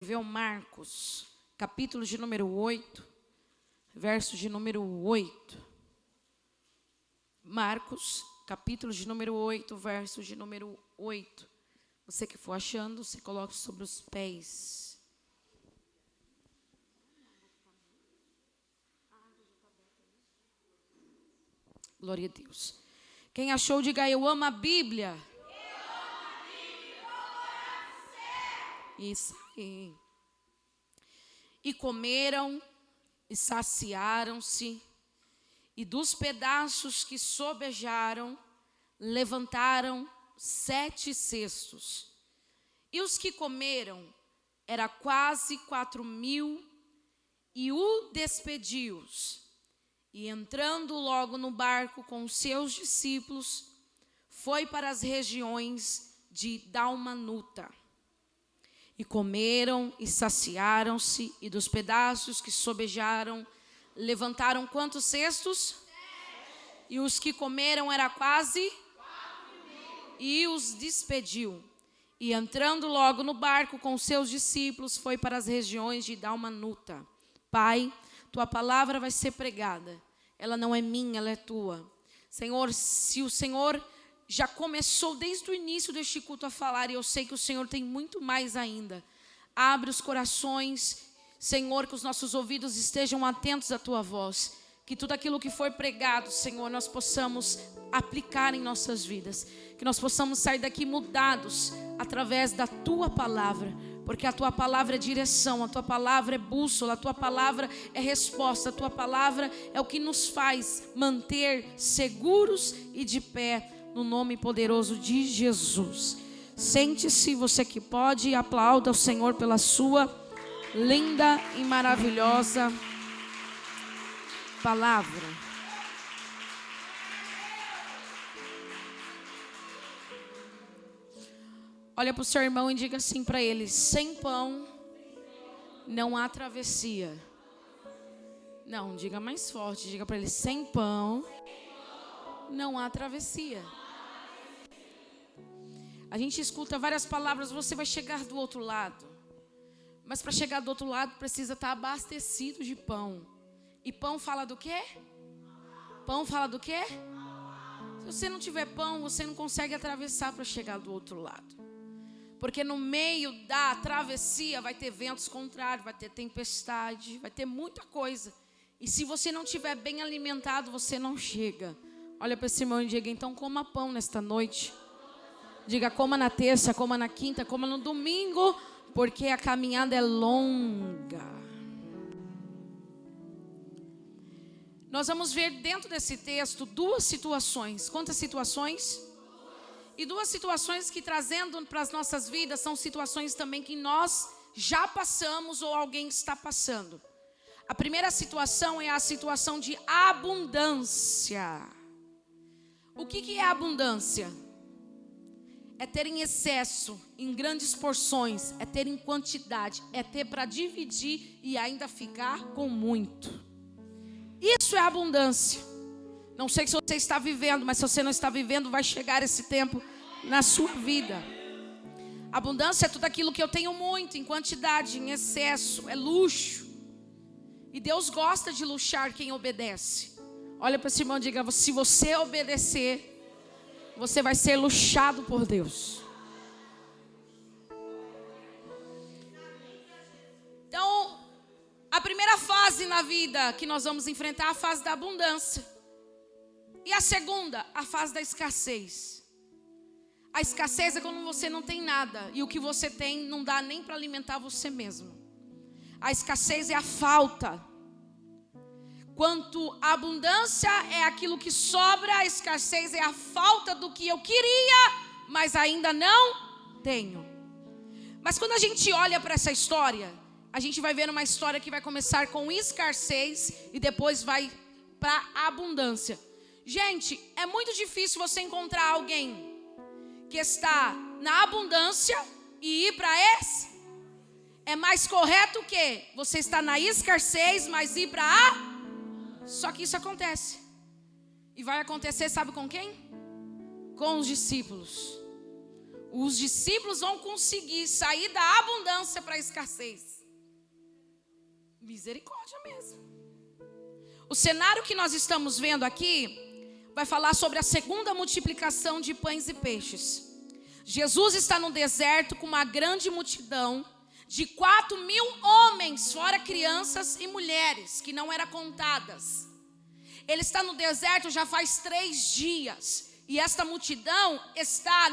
Escreveu Marcos, capítulo de número 8, verso de número 8. Marcos, capítulo de número 8, verso de número 8. Você que for achando, você coloca sobre os pés. Glória a Deus. Quem achou, diga: eu amo a Bíblia. Isso aí. E comeram e saciaram-se, e dos pedaços que sobejaram, levantaram 7 cestos. E os que comeram era quase 4.000, e o despediu-os. E entrando logo no barco com os seus discípulos, foi para as regiões de Dalmanuta. E comeram e saciaram-se, e dos pedaços que sobejaram, levantaram quantos cestos? 7. E os que comeram era quase 4.000. E os despediu. E entrando logo no barco com os seus discípulos, foi para as regiões de Dalmanuta. Pai, tua palavra vai ser pregada. Ela não é minha, ela é tua. Senhor, se o Senhor já começou desde o início deste culto a falar, e eu sei que o Senhor tem muito mais ainda. Abre os corações, Senhor, que os nossos ouvidos estejam atentos à tua voz. Que tudo aquilo que foi pregado, Senhor, nós possamos aplicar em nossas vidas. Que nós possamos sair daqui mudados através da tua palavra. Porque a tua palavra é direção, a tua palavra é bússola, a tua palavra é resposta, a tua palavra é o que nos faz manter seguros e de pé. No nome poderoso de Jesus. Sente-se, você que pode, e aplauda o Senhor pela sua linda e maravilhosa palavra. Olha para o seu irmão e diga assim para ele: sem pão não há travessia. Não, diga mais forte, diga para ele: sem pão não há travessia. A gente escuta várias palavras, você vai chegar do outro lado. Mas para chegar do outro lado precisa estar abastecido de pão. E pão fala do quê? Pão fala do quê? Se você não tiver pão, você não consegue atravessar para chegar do outro lado. Porque no meio da travessia vai ter ventos contrários, vai ter tempestade, vai ter muita coisa. E se você não estiver bem alimentado, você não chega. Olha para esse irmão e diga: então coma pão nesta noite. Diga: coma na terça, coma na quinta, coma no domingo, porque a caminhada é longa. Nós vamos ver dentro desse texto 2 situações. Quantas situações? E 2 situações que, trazendo para as nossas vidas, são situações também que nós já passamos ou alguém está passando. A primeira situação é a situação de abundância. O que é abundância? É ter em excesso, em grandes porções, é ter em quantidade, é ter para dividir e ainda ficar com muito. Isso é abundância. Não sei se você está vivendo, mas se você não está vivendo, vai chegar esse tempo na sua vida. Abundância é tudo aquilo que eu tenho muito, em quantidade, em excesso, é luxo. E Deus gosta de luxar quem obedece. Olha para esse irmão e diga: se você obedecer, você vai ser luxado por Deus. Então, a primeira fase na vida que nós vamos enfrentar é a fase da abundância. E a segunda, a fase da escassez. A escassez é quando você não tem nada e o que você tem não dá nem para alimentar você mesmo. A escassez é a falta. Quanto a abundância é aquilo que sobra, a escassez é a falta do que eu queria, mas ainda não tenho. Mas quando a gente olha para essa história, a gente vai ver uma história que vai começar com escassez e depois vai para abundância. Gente, é muito difícil você encontrar alguém que está na abundância e ir para esse. É mais correto que você está na escassez, mas ir para a. Só que isso acontece. E vai acontecer, sabe com quem? Com os discípulos. os discípulos vão conseguir sair da abundância para a escassez. Misericórdia mesmo. O cenário que nós estamos vendo aqui vai falar sobre a segunda multiplicação de pães e peixes. Jesus está no deserto com uma grande multidão de 4.000 homens, fora crianças e mulheres, que não eram contadas. Ele está no deserto já faz 3 dias. E esta multidão está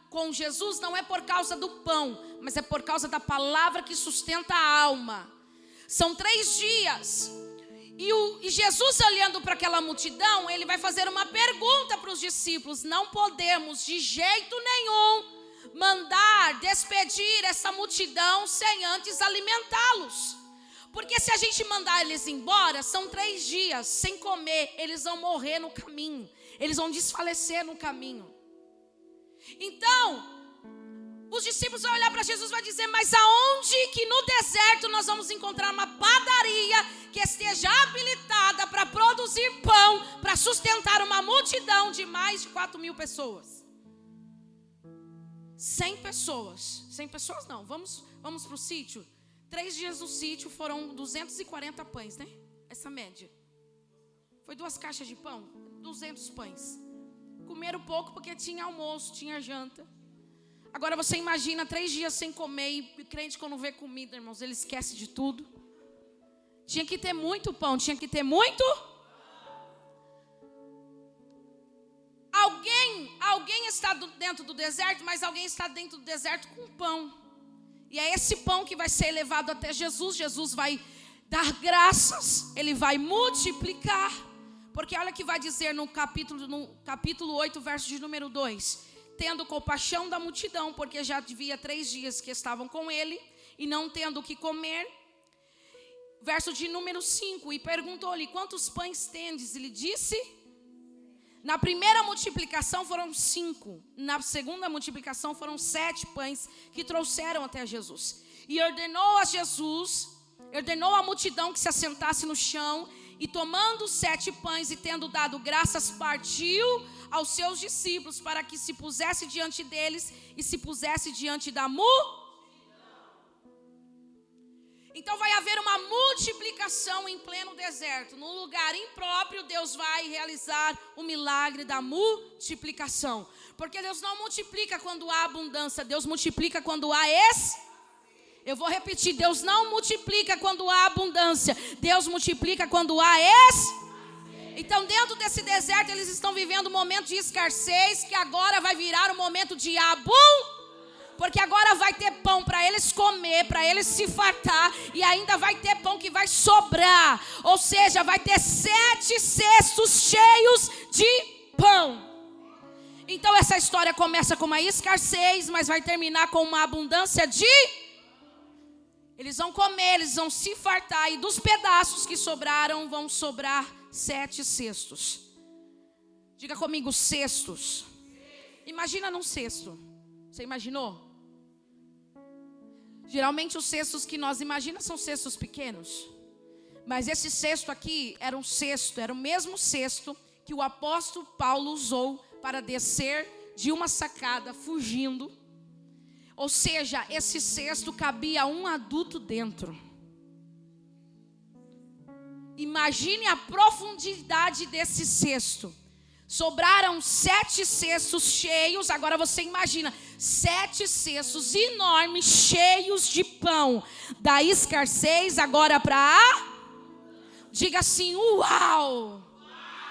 com Jesus não é por causa do pão, mas é por causa da palavra que sustenta a alma. São 3 dias. E Jesus, olhando para aquela multidão, ele vai fazer uma pergunta para os discípulos. Não podemos de jeito nenhum mandar despedir essa multidão sem antes alimentá-los. Porque se a gente mandar eles embora, são 3 dias sem comer, eles vão morrer no caminho. Eles vão desfalecer no caminho. Então, os discípulos vão olhar para Jesus e vão dizer: mas aonde que no deserto nós vamos encontrar uma padaria que esteja habilitada para produzir pão, para sustentar uma multidão de mais de 4.000 pessoas? 100 pessoas. 100 pessoas não, vamos para o sítio. 3 dias no sítio foram 240 pães, né? Essa média. Foi 2 caixas de pão, 200 pães. Comeram pouco porque tinha almoço, tinha janta. Agora você imagina 3 dias sem comer, e crente quando vê comida, irmãos, ele esquece de tudo. Tinha que ter muito pão, tinha que ter muito. Alguém está dentro do deserto, mas alguém está dentro do deserto com pão. E é esse pão que vai ser levado até Jesus. Jesus vai dar graças, ele vai multiplicar. Porque olha o que vai dizer no capítulo 8, verso de número 2. Tendo compaixão da multidão, porque já havia 3 dias que estavam com ele, e não tendo o que comer. Verso de número 5, e perguntou-lhe: quantos pães tendes? Ele disse: na primeira multiplicação foram 5, na segunda multiplicação foram 7 pães que trouxeram até Jesus. E ordenou a multidão que se assentasse no chão, e tomando 7 pães e tendo dado graças, partiu aos seus discípulos para que se pusesse diante deles e se pusesse diante da multidão. Então vai haver uma multiplicação em pleno deserto. Num lugar impróprio, Deus vai realizar o milagre da multiplicação. Porque Deus não multiplica quando há abundância, Deus multiplica quando há Eu vou repetir, Deus não multiplica quando há abundância, Deus multiplica quando há Então dentro desse deserto eles estão vivendo um momento de escassez, que agora vai virar um momento de porque agora vai ter pão para eles comer, para eles se fartar, e ainda vai ter pão que vai sobrar. Ou seja, vai ter 7 cestos cheios de pão. Então essa história começa com uma escassez, mas vai terminar com uma abundância de... Eles vão comer, eles vão se fartar, e dos pedaços que sobraram vão sobrar 7 cestos. Diga comigo, cestos. Imagina num cesto. Você imaginou? Geralmente os cestos que nós imaginamos são cestos pequenos. Mas esse cesto aqui era o mesmo cesto que o apóstolo Paulo usou para descer de uma sacada fugindo. Ou seja, esse cesto cabia um adulto dentro. Imagine a profundidade desse cesto. Sobraram 7 cestos cheios. Agora você imagina 7 cestos enormes, cheios de pão. Da escassez agora para diga assim, uau.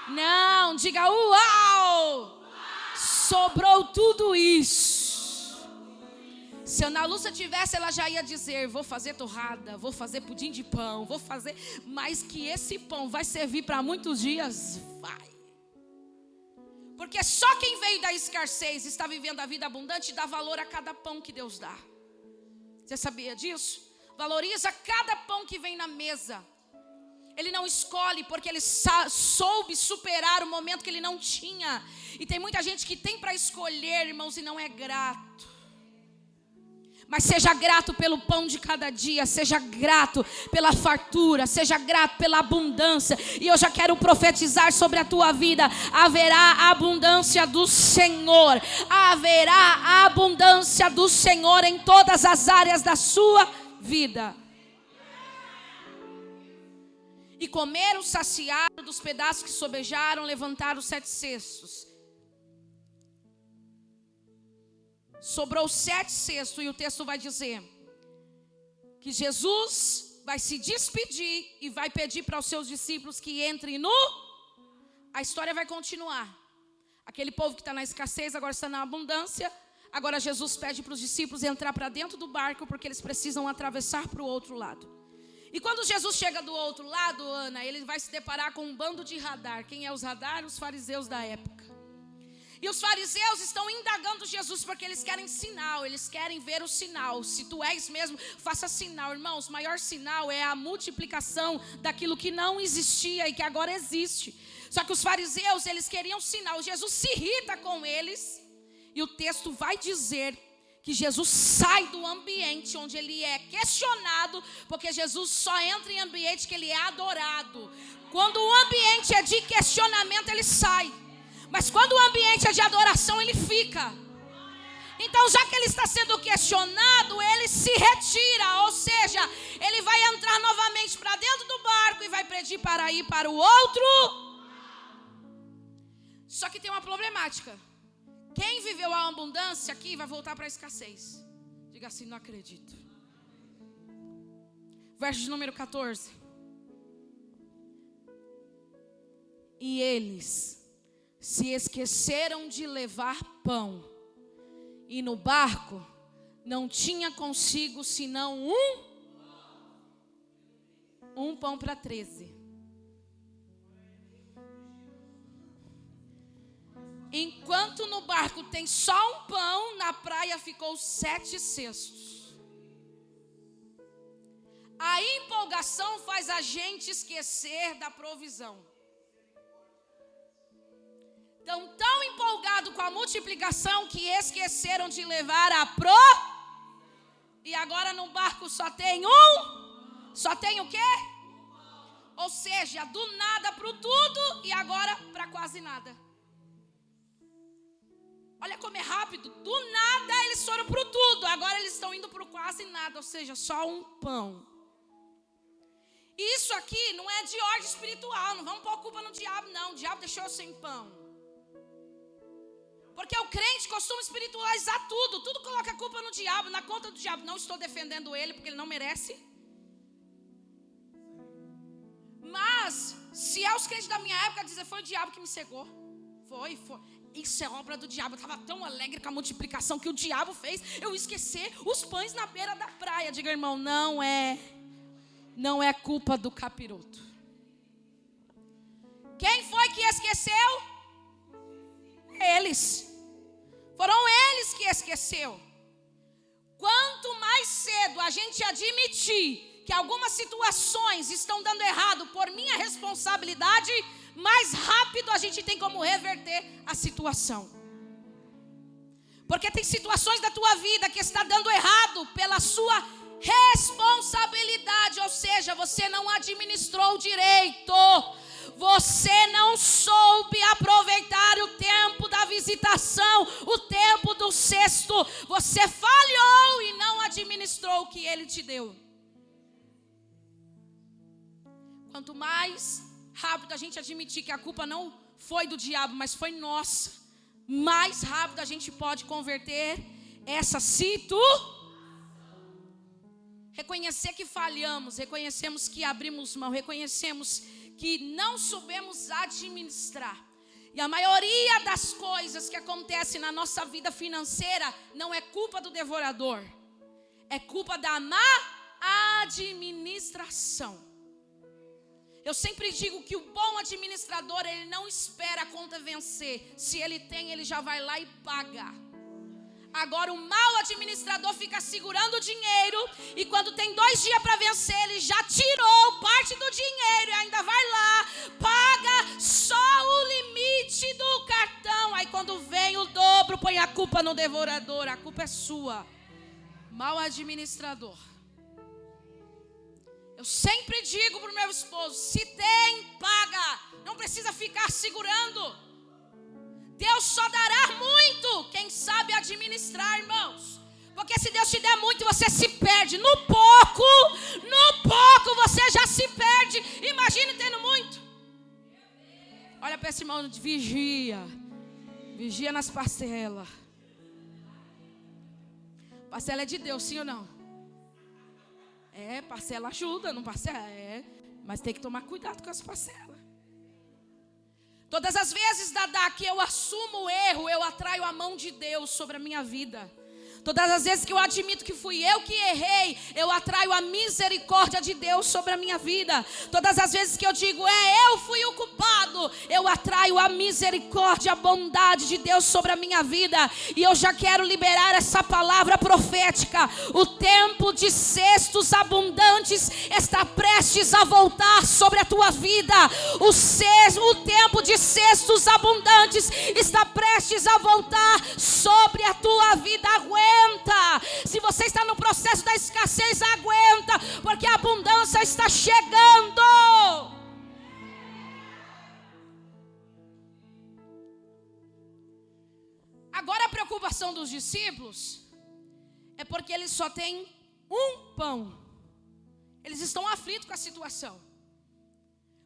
Não, diga uau. Sobrou tudo isso. Se a Ana Lúcia tivesse, ela já ia dizer: vou fazer torrada, vou fazer pudim de pão, vou fazer. Mas que esse pão vai servir para muitos dias, vai. Porque só quem veio da escassez, está vivendo a vida abundante, dá valor a cada pão que Deus dá. Você sabia disso? Valoriza cada pão que vem na mesa. Ele não escolhe porque ele soube superar o momento que ele não tinha. E tem muita gente que tem para escolher, irmãos, e não é grato. Mas seja grato pelo pão de cada dia, seja grato pela fartura, seja grato pela abundância. E eu já quero profetizar sobre a tua vida: haverá abundância do Senhor, haverá abundância do Senhor em todas as áreas da sua vida. E comeram, saciaram dos pedaços que sobejaram, levantaram 7 cestos. Sobrou 7 cestos, e o texto vai dizer que Jesus vai se despedir e vai pedir para os seus discípulos que entrem no... A história vai continuar. Aquele povo que está na escassez agora está na abundância. Agora Jesus pede para os discípulos entrar para dentro do barco, porque eles precisam atravessar para o outro lado. E quando Jesus chega do outro lado, Ana, ele vai se deparar com um bando de radar. Quem é os radar? Os fariseus da época. E os fariseus estão indagando Jesus porque eles querem sinal, eles querem ver o sinal. Se tu és mesmo, faça sinal. Irmãos, o maior sinal é a multiplicação daquilo que não existia e que agora existe. Só que os fariseus, eles queriam sinal. Jesus se irrita com eles e o texto vai dizer que Jesus sai do ambiente onde ele é questionado, porque Jesus só entra em ambiente que ele é adorado. Quando o ambiente é de questionamento, ele sai. Mas quando o ambiente é de adoração, ele fica. Então, já que ele está sendo questionado, ele se retira. Ou seja, ele vai entrar novamente para dentro do barco e vai pedir para ir para o outro. Só que tem uma problemática. Quem viveu a abundância aqui vai voltar para a escassez. Diga assim: não acredito. Verso de número 14. E eles se esqueceram de levar pão, e no barco não tinha consigo senão um pão para 13. Enquanto no barco tem só um pão, na praia ficou 7 cestos. A empolgação faz a gente esquecer da provisão. Estão tão empolgados com a multiplicação que esqueceram de levar a E agora no barco só tem Só tem o quê? Ou seja, do nada para o tudo e agora para quase nada. Olha como é rápido. Do nada eles foram para o tudo, agora eles estão indo para o quase nada. Ou seja, só um pão. Isso aqui não é de ordem espiritual. Não vamos pôr a culpa no diabo, não. O diabo deixou eu sem pão. Porque o crente costuma espiritualizar tudo. Tudo coloca a culpa no diabo, na conta do diabo. Não estou defendendo ele, porque ele não merece. Mas, se é os crentes da minha época dizer, foi o diabo que me cegou. Foi. Isso é obra do diabo. Eu estava tão alegre com a multiplicação que o diabo fez eu esquecer os pães na beira da praia. Diga, irmão, não é culpa do capiroto. Quem foi que esqueceu? Eles. Foram eles que esqueceu. Quanto mais cedo a gente admitir que algumas situações estão dando errado por minha responsabilidade, mais rápido a gente tem como reverter a situação. Porque tem situações da tua vida que está dando errado pela sua responsabilidade, ou seja, você não administrou direito. Você não soube aproveitar o tempo da visitação, o tempo do cesto. Você falhou e não administrou o que ele te deu. Quanto mais rápido a gente admitir que a culpa não foi do diabo, mas foi nossa, mais rápido a gente pode converter essa situação. Reconhecer que falhamos, reconhecemos que abrimos mão, reconhecemos que não soubemos administrar. E a maioria das coisas que acontecem na nossa vida financeira não é culpa do devorador, é culpa da má administração. Eu sempre digo que o bom administrador, ele não espera a conta vencer. Se ele tem, ele já vai lá e paga. Agora o mau administrador fica segurando o dinheiro e quando tem 2 dias para vencer, ele já tirou parte do dinheiro e ainda vai lá, paga só o limite do cartão. Aí quando vem o dobro, põe a culpa no devorador. A culpa é sua. Mau administrador. Eu sempre digo para o meu esposo: se tem, paga. Não precisa ficar segurando. Deus só dará muito quem sabe administrar, irmãos. Porque se Deus te der muito, você se perde. No pouco você já se perde. Imagine tendo muito. Olha para esse irmão, vigia. Vigia nas parcelas. Parcela é de Deus, sim ou não? Parcela ajuda, não parcela? Mas tem que tomar cuidado com as parcelas. Todas as vezes, Dadá, que eu assumo o erro, eu atraio a mão de Deus sobre a minha vida. Todas as vezes que eu admito que fui eu que errei, eu atraio a misericórdia de Deus sobre a minha vida. Todas as vezes que eu digo, eu fui o culpado, eu atraio a misericórdia, a bondade de Deus sobre a minha vida. E eu já quero liberar essa palavra profética. O tempo de cestos abundantes está prestes a voltar sobre a tua vida. O tempo de cestos abundantes está prestes a voltar sobre a tua vida. Aguenta. Se você está no processo da escassez, aguenta, porque a abundância está chegando. Agora a preocupação dos discípulos é porque eles só têm um pão. Eles estão aflitos com a situação,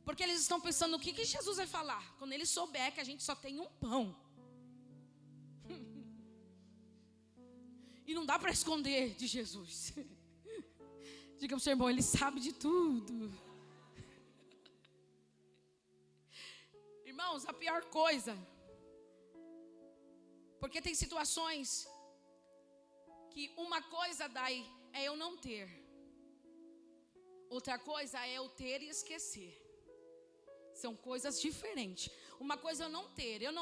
porque eles estão pensando: o que Jesus vai falar quando ele souber que a gente só tem um pão? E não dá para esconder de Jesus. Diga para o seu irmão: ele sabe de tudo. Irmãos, a pior coisa, porque tem situações que uma coisa daí é eu não ter, outra coisa é eu ter e esquecer. São coisas diferentes. Uma coisa é eu não ter, eu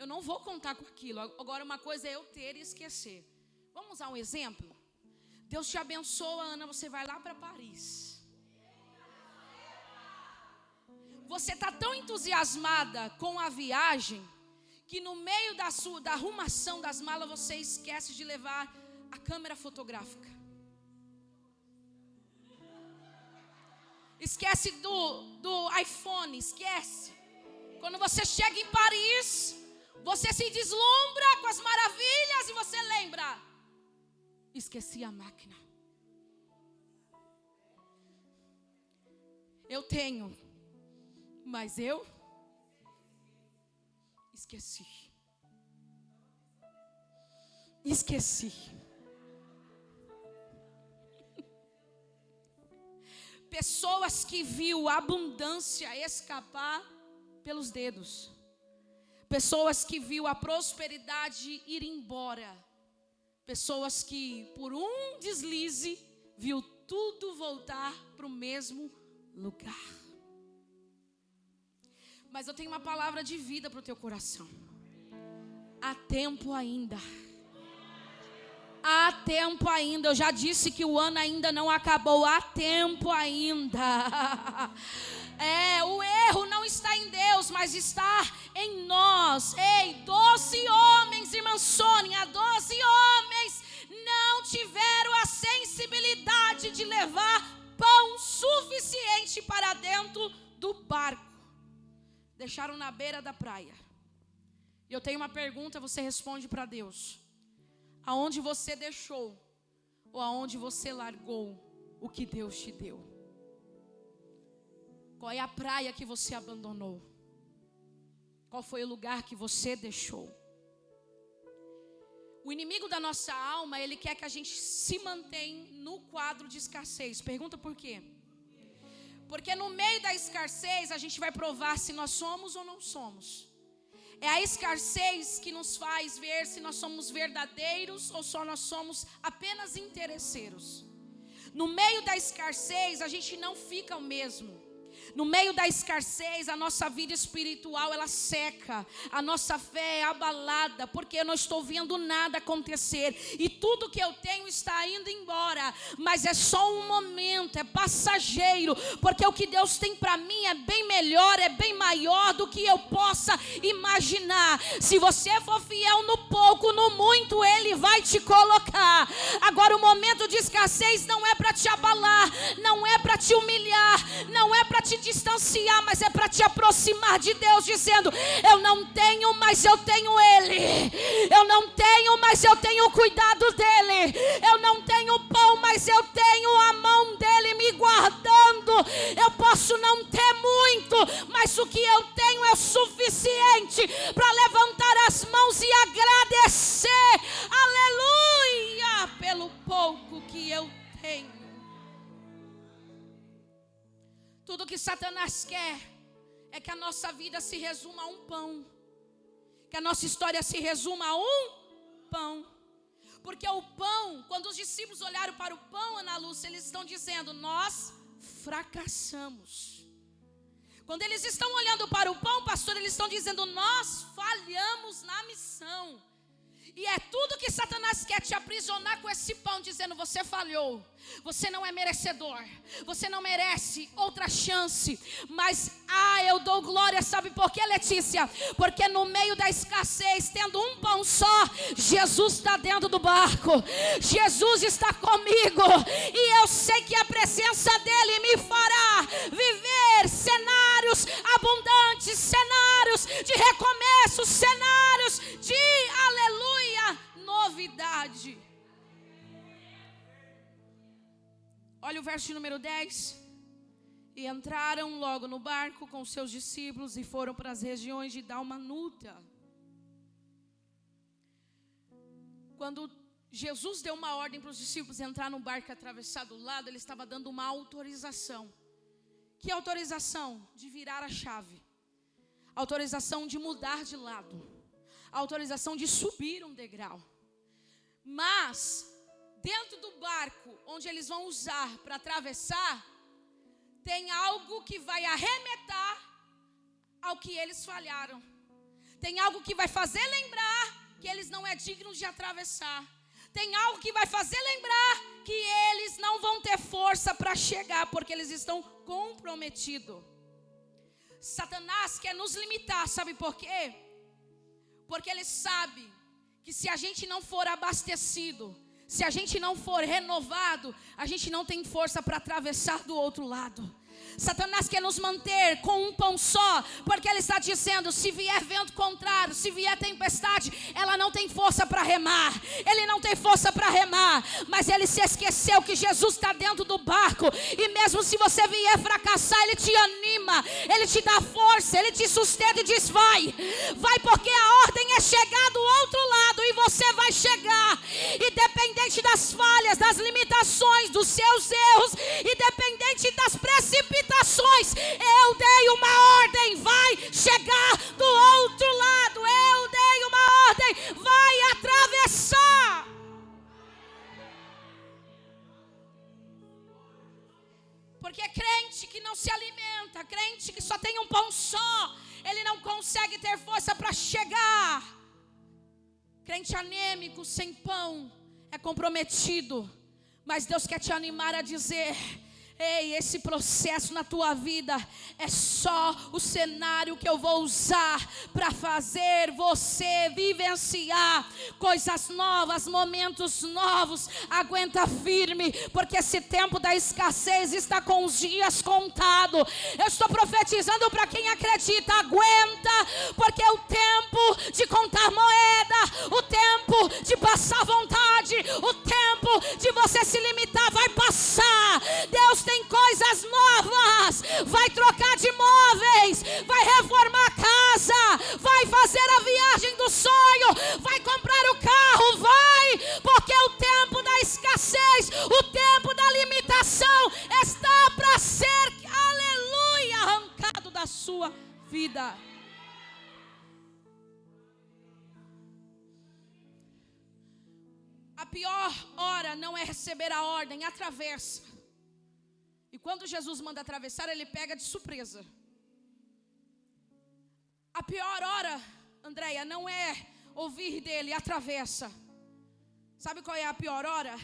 não vou contar com aquilo. Agora uma coisa é eu ter e esquecer. Vamos usar um exemplo? Deus te abençoa, Ana, você vai lá para Paris. Você está tão entusiasmada com a viagem que no meio da arrumação das malas você esquece de levar a câmera fotográfica. Esquece do iPhone, esquece. Quando você chega em Paris, você se deslumbra com as maravilhas e você lembra: esqueci a máquina. Eu tenho, mas eu esqueci. Pessoas que viu a abundância escapar pelos dedos. Pessoas que viu a prosperidade ir embora. Pessoas que por um deslize viu tudo voltar para o mesmo lugar. Mas eu tenho uma palavra de vida para o teu coração. Há tempo ainda. Há tempo ainda. Eu já disse que o ano ainda não acabou. Há tempo ainda. O erro não está em Deus, mas está em nós. 12 homens, irmã Sônia, 12 homens não tiveram a sensibilidade de levar pão suficiente para dentro do barco. Deixaram na beira da praia. E eu tenho uma pergunta, você responde para Deus: aonde você deixou ou aonde você largou o que Deus te deu? Qual é a praia que você abandonou? Qual foi o lugar que você deixou? O inimigo da nossa alma, ele quer que a gente se mantenha no quadro de escassez. Pergunta por quê? Porque no meio da escassez a gente vai provar se nós somos ou não somos. É a escassez que nos faz ver se nós somos verdadeiros ou só nós somos apenas interesseiros. No meio da escassez a gente não fica o mesmo. No meio da escassez, a nossa vida espiritual, ela seca. A nossa fé é abalada, porque eu não estou vendo nada acontecer. E tudo que eu tenho está indo embora. Mas é só um momento, é passageiro. Porque o que Deus tem para mim é bem melhor, é bem maior do que eu possa imaginar. Se você for fiel no pouco, no muito, Ele vai te colocar. Agora, o momento de escassez não é para te abalar, não é para te humilhar, não é para te distanciar, mas é para te aproximar de Deus, dizendo: eu não tenho, mas eu tenho Ele. Eu não tenho, mas eu tenho o cuidado dEle. Eu não tenho pão, mas eu tenho a mão dEle me guardando. Eu posso não ter muito, mas o que eu tenho é o suficiente para levantar as mãos e agradecer, aleluia, pelo pouco que eu tenho. Tudo que Satanás quer é que a nossa vida se resuma a um pão, que a nossa história se resuma a um pão. Porque o pão, quando os discípulos olharam para o pão, Ana Lúcia, eles estão dizendo: nós fracassamos. Quando eles estão olhando para o pão, pastor, eles estão dizendo: nós falhamos na missão. E é tudo que Satanás quer, te aprisionar com esse pão, dizendo: você falhou, você não é merecedor, você não merece outra chance. Mas, eu dou glória, sabe por quê, Letícia? Porque no meio da escassez, tendo um pão só, Jesus está dentro do barco, Jesus está comigo, e eu sei que a presença dEle me fará viver cenários abundantes, cenários de recomeço, cenários de, aleluia, novidade. Olha o verso número 10. E entraram logo no barco com seus discípulos e foram para as regiões de Dalmanuta. Quando Jesus deu uma ordem para os discípulos entrar no barco e atravessar do lado, ele estava dando uma autorização. Que autorização? De virar a chave. Autorização de mudar de lado. Autorização de subir um degrau. Mas dentro do barco, onde eles vão usar para atravessar, tem algo que vai arremeter ao que eles falharam. Tem algo que vai fazer lembrar que eles não é dignos de atravessar. Tem algo que vai fazer lembrar que eles não vão ter força para chegar, porque eles estão comprometidos. Satanás quer nos limitar, sabe por quê? Porque ele sabe que se a gente não for abastecido, se a gente não for renovado, a gente não tem força para atravessar do outro lado. Satanás quer nos manter com um pão só, porque ele está dizendo: se vier vento contrário, se vier tempestade, ela não tem força para remar, ele não tem força para remar. Mas ele se esqueceu que Jesus está dentro do barco, e mesmo se você vier fracassar, ele te anima, ele te dá força, ele te sustenta e diz: vai, porque a ordem é chegar do outro lado, e você vai chegar. Independente das falhas, das limitações, dos seus erros, independente das precipitações, eu dei uma ordem: vai chegar do outro lado. Eu dei uma ordem: vai atravessar. Porque crente que não se alimenta, crente que só tem um pão só, ele não consegue ter força para chegar. Crente anêmico, sem pão, é comprometido. Mas Deus quer te animar a dizer: ei, esse processo na tua vida é só o cenário que eu vou usar para fazer você vivenciar coisas novas, momentos novos. Aguenta firme, porque esse tempo da escassez está com os dias contados. Eu estou profetizando para quem acredita: aguenta, porque o tempo de contar moeda, o tempo de passar vontade, o tempo de você se limitar vai passar. Deus tem coisas novas, vai trocar de móveis, vai reformar a casa, vai fazer a viagem do sonho, vai comprar o carro, vai, porque o tempo da escassez, o tempo da limitação está para ser, aleluia, arrancado da sua vida. A pior hora não é receber a ordem, atravessa. E quando Jesus manda atravessar, ele pega de surpresa. A pior hora, Andréia, não é ouvir dele, atravessa. Sabe qual é a pior hora?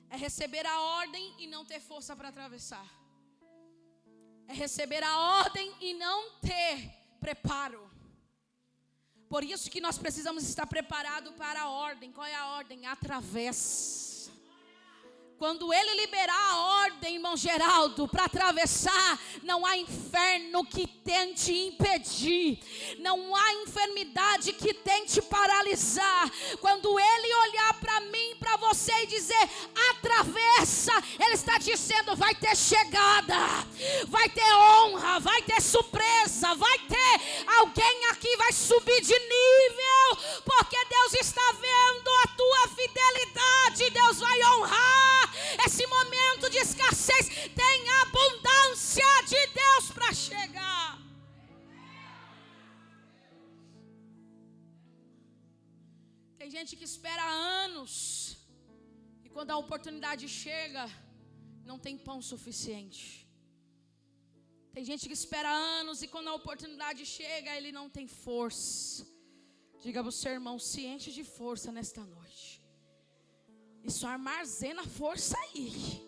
É receber a ordem e não ter força para atravessar. É receber a ordem e não ter preparo. Por isso que nós precisamos estar preparados para a ordem. Qual é a ordem? Atravessa. Quando ele liberar a ordem, irmão Geraldo, para atravessar, não há inferno que tente impedir, não há enfermidade que tente paralisar. Quando ele olhar para mim, para você e dizer, atravessa, ele está dizendo, vai ter chegada, vai ter honra, vai ter surpresa, vai ter alguém aqui, vai subir de nível, porque Deus está vendo a tua fidelidade, Deus vai honrar esse momento de escassez. Tem abundância de Deus para chegar. Tem gente que espera anos e quando a oportunidade chega, não tem pão suficiente. Tem gente que espera anos e quando a oportunidade chega, ele não tem força. Diga para o seu irmão, se enche de força nesta noite. Isso armazena força aí.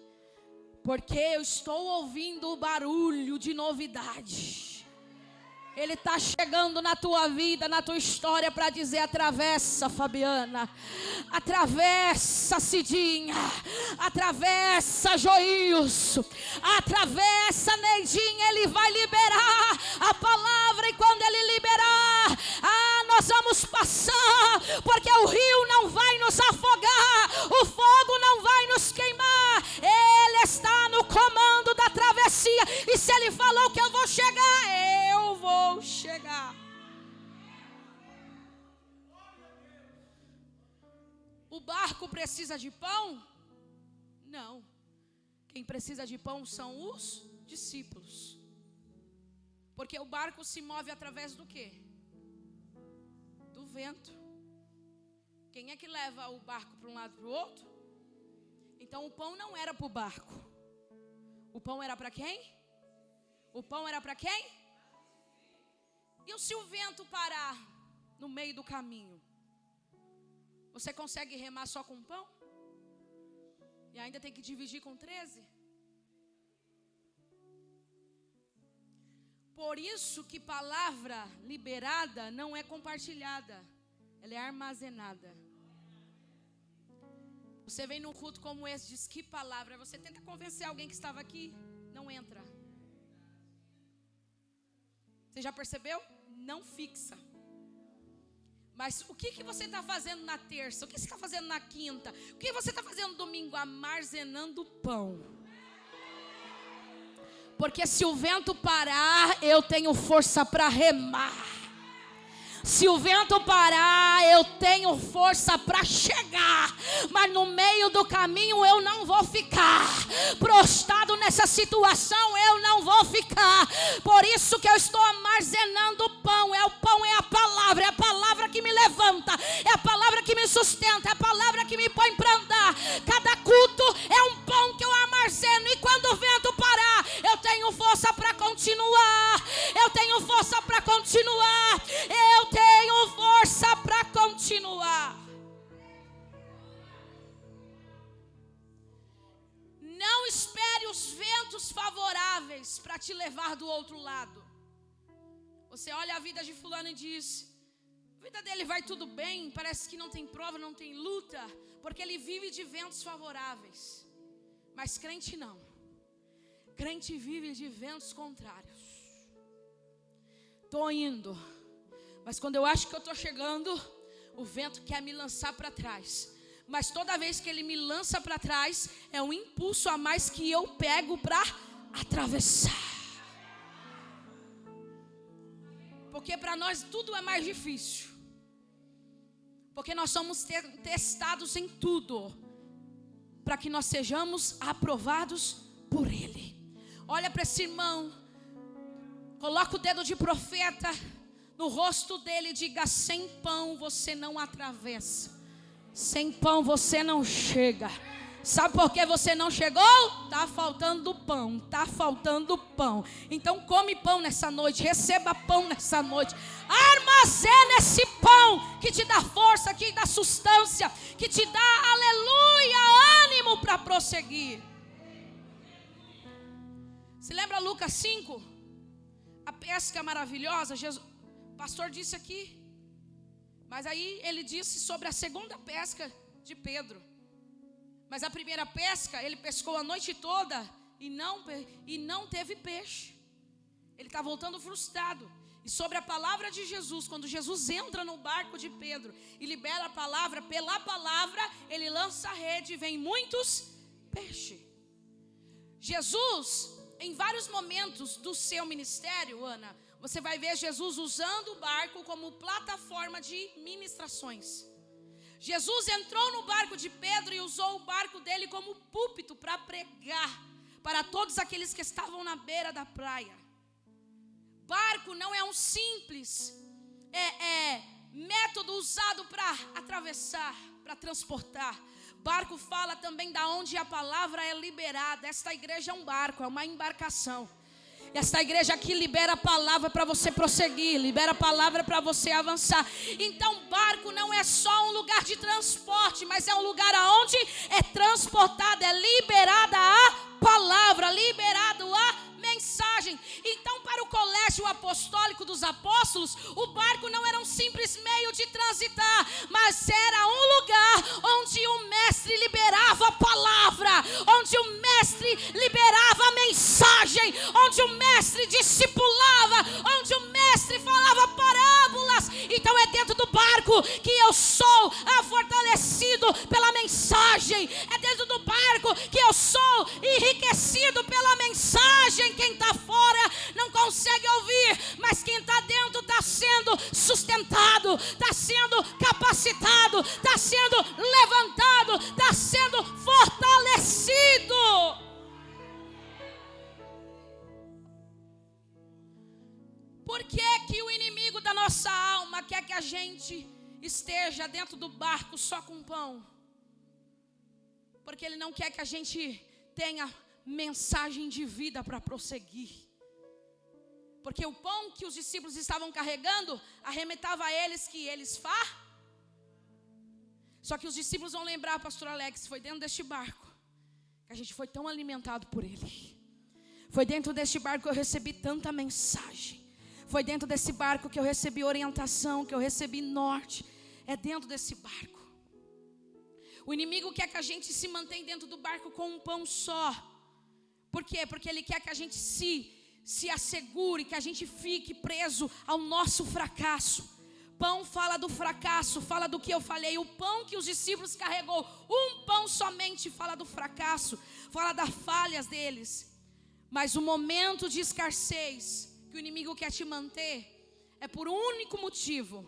Porque eu estou ouvindo o barulho de novidade. Ele está chegando na tua vida, na tua história para dizer, atravessa, Fabiana. Atravessa, Cidinha. Atravessa, Joilson. Atravessa, Neidinha. Ele vai liberar a palavra e quando ele liberar, nós vamos passar, porque o rio não vai nos afogar, o fogo não vai nos queimar. Ele está no comando da travessia, e se ele falou que eu vou chegar, eu vou chegar. O barco precisa de pão? Não. Quem precisa de pão são os discípulos. Porque o barco se move através do quê? Do vento. Quem é que leva o barco para um lado e para o outro? Então o pão não era para o barco. O pão era para quem? O pão era para quem? E se o vento parar no meio do caminho? Você consegue remar só com pão? E ainda tem que dividir com 13? Por isso que palavra liberada não é compartilhada, ela é armazenada. Você vem num culto como esse, diz que palavra, você tenta convencer alguém que estava aqui, não entra. Você já percebeu? Não fixa. Mas o que você está fazendo na terça? O que você está fazendo na quinta? O que você está fazendo no domingo? Armazenando pão. Porque se o vento parar, eu tenho força para remar. Se o vento parar, eu tenho força para chegar. Mas no meio do caminho eu não vou ficar prostrado nessa situação, eu não vou ficar. Por isso que eu estou armazenando pão. O pão é a palavra que me levanta, é a palavra que me sustenta, é a palavra que me põe para andar. Cada culto é um pão que eu armazeno, e quando o vento parar, eu tenho força para continuar. Eu tenho força para continuar. Eu tenho força para continuar. Não espere os ventos favoráveis para te levar do outro lado. Você olha a vida de fulano e diz, a vida dele vai tudo bem, parece que não tem prova, não tem luta, porque ele vive de ventos favoráveis. Mas crente não. Crente vive de ventos contrários. Estou indo, mas quando eu acho que eu estou chegando, o vento quer me lançar para trás. Mas toda vez que ele me lança para trás, é um impulso a mais que eu pego para atravessar. Porque para nós tudo é mais difícil. Porque nós somos testados em tudo, para que nós sejamos aprovados por Ele. Olha para esse irmão, coloca o dedo de profeta no rosto dele e diga, sem pão você não atravessa. Sem pão você não chega. Sabe por que você não chegou? Está faltando pão, está faltando pão. Então come pão nessa noite, receba pão nessa noite. Armazena esse pão que te dá força, que te dá sustância, que te dá, aleluia, ânimo para prosseguir. Se lembra Lucas 5? A pesca maravilhosa, Jesus, o pastor disse aqui. Mas aí ele disse sobre a segunda pesca de Pedro. Mas a primeira pesca, ele pescou a noite toda e não teve peixe. Ele está voltando frustrado. E sobre a palavra de Jesus, quando Jesus entra no barco de Pedro e libera a palavra, pela palavra ele lança a rede e vem muitos peixes. Jesus, em vários momentos do seu ministério, Ana, você vai ver Jesus usando o barco como plataforma de ministrações. Jesus entrou no barco de Pedro e usou o barco dele como púlpito para pregar para todos aqueles que estavam na beira da praia. Barco não é um simples método usado para atravessar, para transportar. Barco fala também da onde a palavra é liberada. Esta igreja é um barco, é uma embarcação. Esta igreja aqui libera a palavra para você prosseguir, libera a palavra para você avançar. Então barco não é só um lugar de transporte, mas é um lugar onde é transportada, é liberada a palavra, liberado a mensagem. Então para o colégio apostólico dos apóstolos, o barco não era um simples meio de transitar, mas era um lugar onde o mestre liberava a palavra, onde o mestre liberava a mensagem, onde o mestre discipulava, onde o mestre falava parábolas. Então é dentro do barco que eu sou fortalecido pela mensagem, é dentro do barco que eu sou enriquecido pela mensagem. Quem está fora não consegue ouvir, mas quem está dentro está sendo sustentado, está sendo capacitado, está sendo levantado, está sendo fortalecido. Por que o inimigo da nossa alma quer que a gente esteja dentro do barco só com pão? Porque ele não quer que a gente tenha mensagem de vida para prosseguir. Porque o pão que os discípulos estavam carregando arremetava a eles que eles Só que os discípulos vão lembrar, pastor Alex, foi dentro deste barco que a gente foi tão alimentado por ele. Foi dentro deste barco que eu recebi tanta mensagem. Foi dentro desse barco que eu recebi orientação, que eu recebi norte. É dentro desse barco. O inimigo quer que a gente se mantenha dentro do barco com um pão só. Por quê? Porque ele quer que a gente se assegure, que a gente fique preso ao nosso fracasso. Pão fala do fracasso, fala do que eu falei. O pão que os discípulos carregou, um pão somente fala do fracasso, fala das falhas deles. Mas o momento de escassez que o inimigo quer te manter é por um único motivo.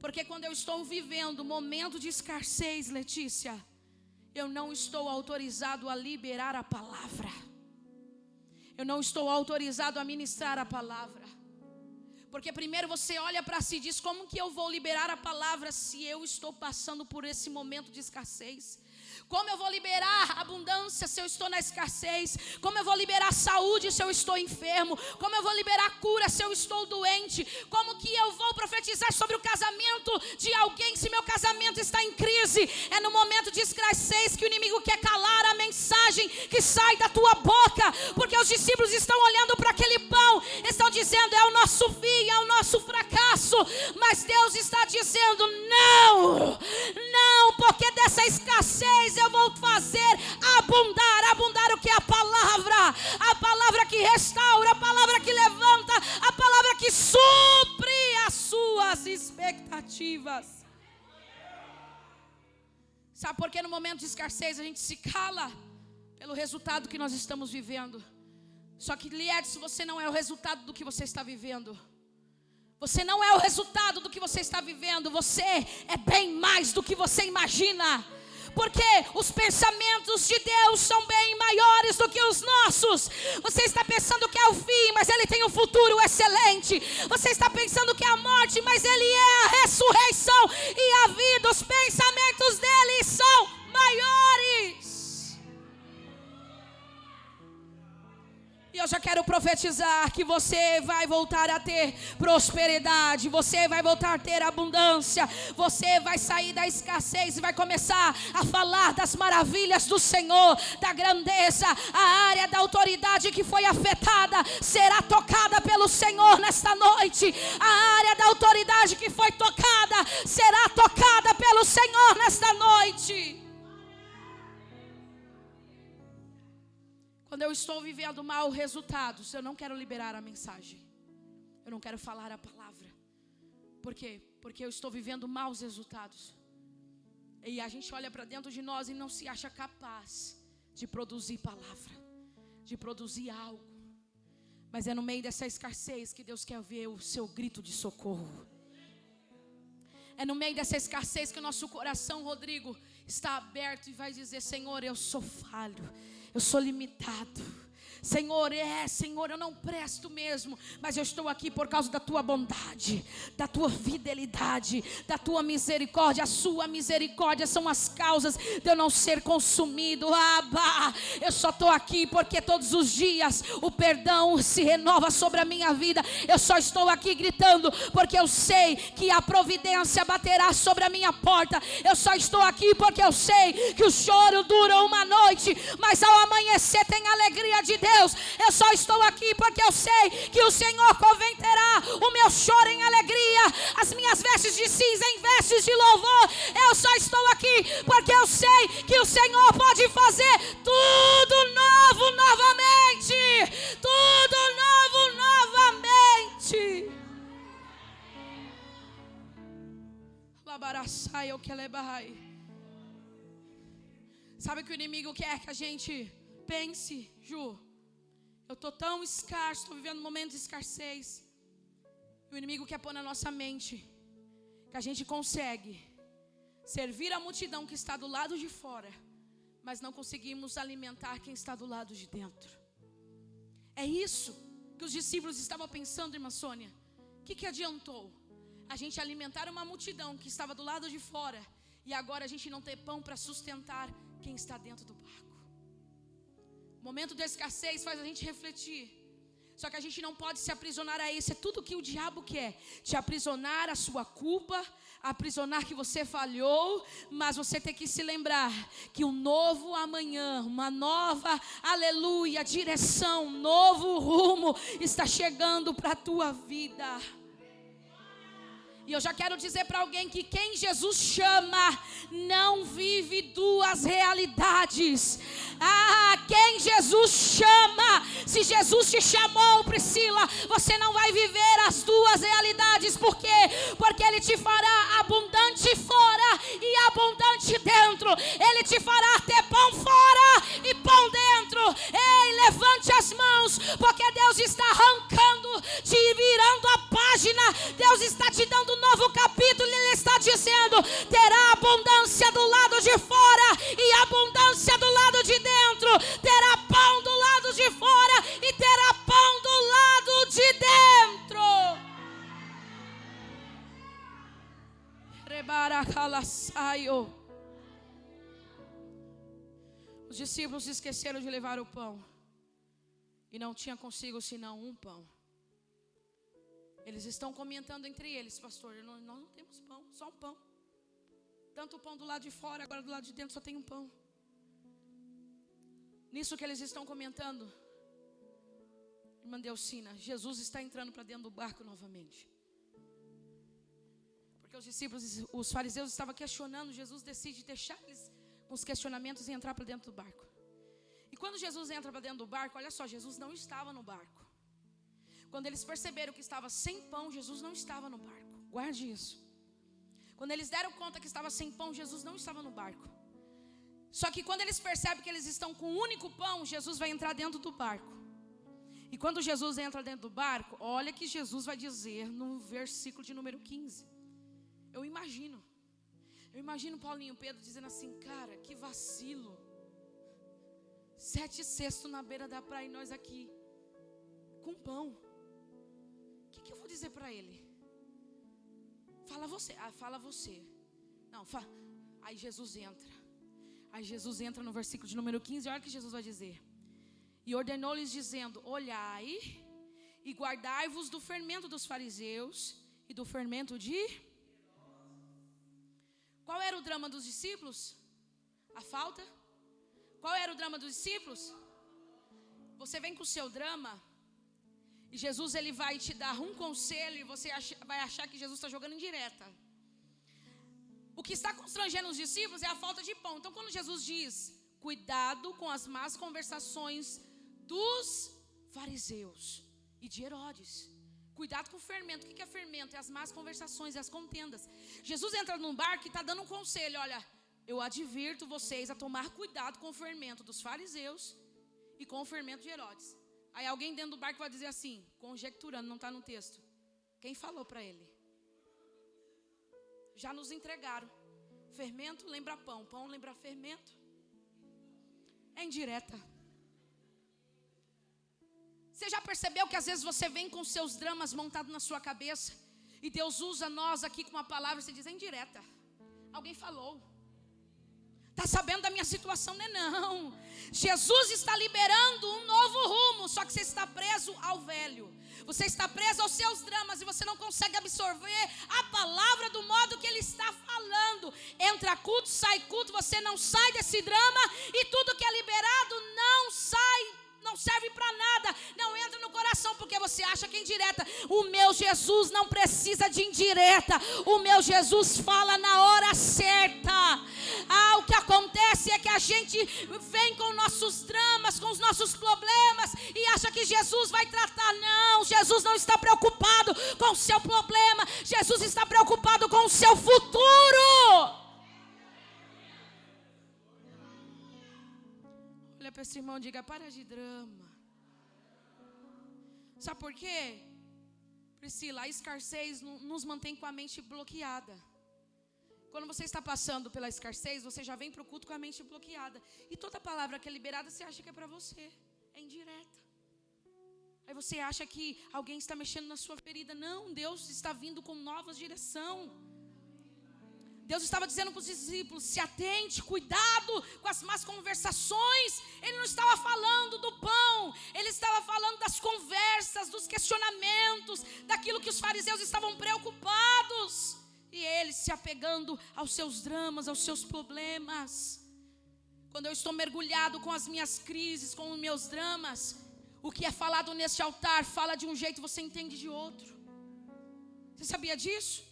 Porque quando eu estou vivendo um momento de escassez, Letícia, eu não estou autorizado a liberar a palavra. Eu não estou autorizado a ministrar a palavra. Porque primeiro você olha para si e diz: como que eu vou liberar a palavra se eu estou passando por esse momento de escassez? Como eu vou liberar abundância se eu estou na escassez? Como eu vou liberar saúde se eu estou enfermo? Como eu vou liberar cura se eu estou doente? Como que eu vou profetizar sobre o casamento de alguém se meu casamento está em crise? É no momento de escassez que o inimigo quer calar a mensagem que sai da tua boca. Porque os discípulos estão olhando para aquele pão, estão dizendo: é o nosso fim, é o nosso fracasso. Mas Deus está dizendo: não, não, porque dessa escassez eu vou fazer abundar o que é a palavra que restaura, a palavra que levanta, a palavra que supre as suas expectativas. Sabe por que no momento de escassez a gente se cala? Pelo resultado que nós estamos vivendo. Só que, Liedson, você não é o resultado do que você está vivendo. Você não é o resultado do que você está vivendo. Você é bem mais do que você imagina. Porque os pensamentos de Deus são bem maiores do que os nossos. Você está pensando que é o fim, mas Ele tem um futuro excelente. Você está pensando que é a morte, mas Ele é a ressurreição e a vida. Os pensamentos dEle são maiores. E eu já quero profetizar que você vai voltar a ter prosperidade, você vai voltar a ter abundância, você vai sair da escassez e vai começar a falar das maravilhas do Senhor, da grandeza. A área da autoridade que foi afetada será tocada pelo Senhor nesta noite. A área da autoridade que foi tocada será tocada pelo Senhor nesta noite. Quando eu estou vivendo mal resultados, eu não quero liberar a mensagem. Eu não quero falar a palavra. Por quê? Porque eu estou vivendo maus resultados. E a gente olha para dentro de nós e não se acha capaz de produzir palavra, de produzir algo. Mas é no meio dessa escassez que Deus quer ver o seu grito de socorro. É no meio dessa escassez que o nosso coração, Rodrigo, está aberto e vai dizer: Senhor, eu sou falho, eu sou limitado. Senhor, Senhor, eu não presto mesmo, mas eu estou aqui por causa da tua bondade, da tua fidelidade, da tua misericórdia. A sua misericórdia são as causas de eu não ser consumido. Abba, eu só estou aqui porque todos os dias o perdão se renova sobre a minha vida. Eu só estou aqui gritando porque eu sei que a providência baterá sobre a minha porta. Eu só estou aqui porque eu sei que o choro dura uma noite, mas ao amanhecer tem a alegria de Deus. Eu só estou aqui porque eu sei que o Senhor converterá o meu choro em alegria, as minhas vestes de cinza em vestes de louvor. Eu só estou aqui porque eu sei que o Senhor pode fazer tudo novo novamente. Tudo novo novamente. Sabe que o inimigo quer que a gente pense, Ju, eu estou tão escasso, estou vivendo um momento de escassez. E o inimigo quer pôr na nossa mente que a gente consegue servir a multidão que está do lado de fora, mas não conseguimos alimentar quem está do lado de dentro. É isso que os discípulos estavam pensando, irmã Sônia. O que adiantou a gente alimentar uma multidão que estava do lado de fora e agora a gente não ter pão para sustentar quem está dentro do barco? O momento da escassez faz a gente refletir. Só que a gente não pode se aprisionar a isso. É tudo que o diabo quer: te aprisionar a sua culpa, aprisionar que você falhou. Mas você tem que se lembrar que um novo amanhã, uma nova, aleluia, direção, um novo rumo está chegando para a tua vida. E eu já quero dizer para alguém que quem Jesus chama não vive duas realidades. Quem Jesus chama, se Jesus te chamou, Priscila, você não vai viver as duas realidades. Por quê? Porque Ele te fará abundante fora e abundante dentro. Ele te fará ter pão fora e pão dentro. Ei, levante as mãos, porque Deus está arrancando, te virando a página. Deus está te dando um novo capítulo. Ele está dizendo: terá abundância do lado de fora e abundância do lado de dentro. Terá pão do lado de fora e terá pão do lado de dentro. Os discípulos esqueceram de levar o pão e não tinha consigo senão um pão. Eles estão comentando entre eles: pastor, nós não temos pão, só um pão. Tanto o pão do lado de fora, agora do lado de dentro só tem um pão. Nisso que eles estão comentando, irmã Delcina, Jesus está entrando para dentro do barco novamente. Porque os discípulos, os fariseus estavam questionando. Jesus decide deixar eles com os questionamentos e entrar para dentro do barco. E quando Jesus entra para dentro do barco, olha só, Jesus não estava no barco. Quando eles perceberam que estava sem pão, Jesus não estava no barco. Guarde isso. Quando eles deram conta que estava sem pão, Jesus não estava no barco. Só que quando eles percebem que eles estão com um único pão, Jesus vai entrar dentro do barco. E quando Jesus entra dentro do barco, olha que Jesus vai dizer no versículo de número 15. Eu imagino Paulinho Pedro dizendo assim: cara, que vacilo. 7 cestos na beira da praia e nós aqui com pão. O que eu vou dizer para ele? Fala você. Fala você. Não, Aí Jesus entra no versículo de número 15. Olha o que Jesus vai dizer: E ordenou-lhes dizendo: olhai e guardai-vos do fermento dos fariseus e do fermento de... Qual era o drama dos discípulos? A falta? Qual era o drama dos discípulos? Você vem com o seu drama e Jesus ele vai te dar um conselho e você vai achar que Jesus está jogando indireta. O que está constrangendo os discípulos é a falta de pão. Então quando Jesus diz: cuidado com as más conversações dos fariseus e de Herodes. Cuidado com o fermento. O que é fermento? É as más conversações, é as contendas. Jesus entra num barco e está dando um conselho: olha, eu advirto vocês a tomar cuidado com o fermento dos fariseus e com o fermento de Herodes. Aí alguém dentro do barco vai dizer assim, conjecturando, não está no texto: quem falou para ele? Já nos entregaram. Fermento lembra pão, pão lembra fermento. É indireta. Você já percebeu que às vezes você vem com seus dramas montados na sua cabeça e Deus usa nós aqui com uma palavra e você diz: é indireta. Alguém falou. Está sabendo da minha situação? Não. Jesus está liberando um novo rumo, só que você está preso ao velho. Você está preso aos seus dramas e você não consegue absorver a palavra do modo que Ele está falando. Entra culto, sai culto, você não sai desse drama e tudo que é liberado não sai, não serve para nada, não entra no coração, porque você acha que é indireta. O meu Jesus não precisa de indireta. O meu Jesus fala na hora certa. O que acontece é que a gente vem com nossos dramas, com os nossos problemas e acha que Jesus vai tratar. Não, Jesus não está preocupado com o seu problema. Jesus está preocupado com o seu futuro. Olha para esse irmão e diga: para de drama. Sabe por quê? Priscila, a escassez nos mantém com a mente bloqueada. Quando você está passando pela escassez, você já vem para o culto com a mente bloqueada. E toda palavra que é liberada, você acha que é para você. É indireta. Aí você acha que alguém está mexendo na sua ferida. Não, Deus está vindo com novas direção. Deus estava dizendo para os discípulos: se atente, cuidado com as más conversações. Ele não estava falando do pão, ele estava falando das conversas, dos questionamentos, daquilo que os fariseus estavam preocupados. E eles se apegando aos seus dramas, aos seus problemas. Quando eu estou mergulhado com as minhas crises, com os meus dramas, o que é falado neste altar fala de um jeito, você entende de outro. Você sabia disso?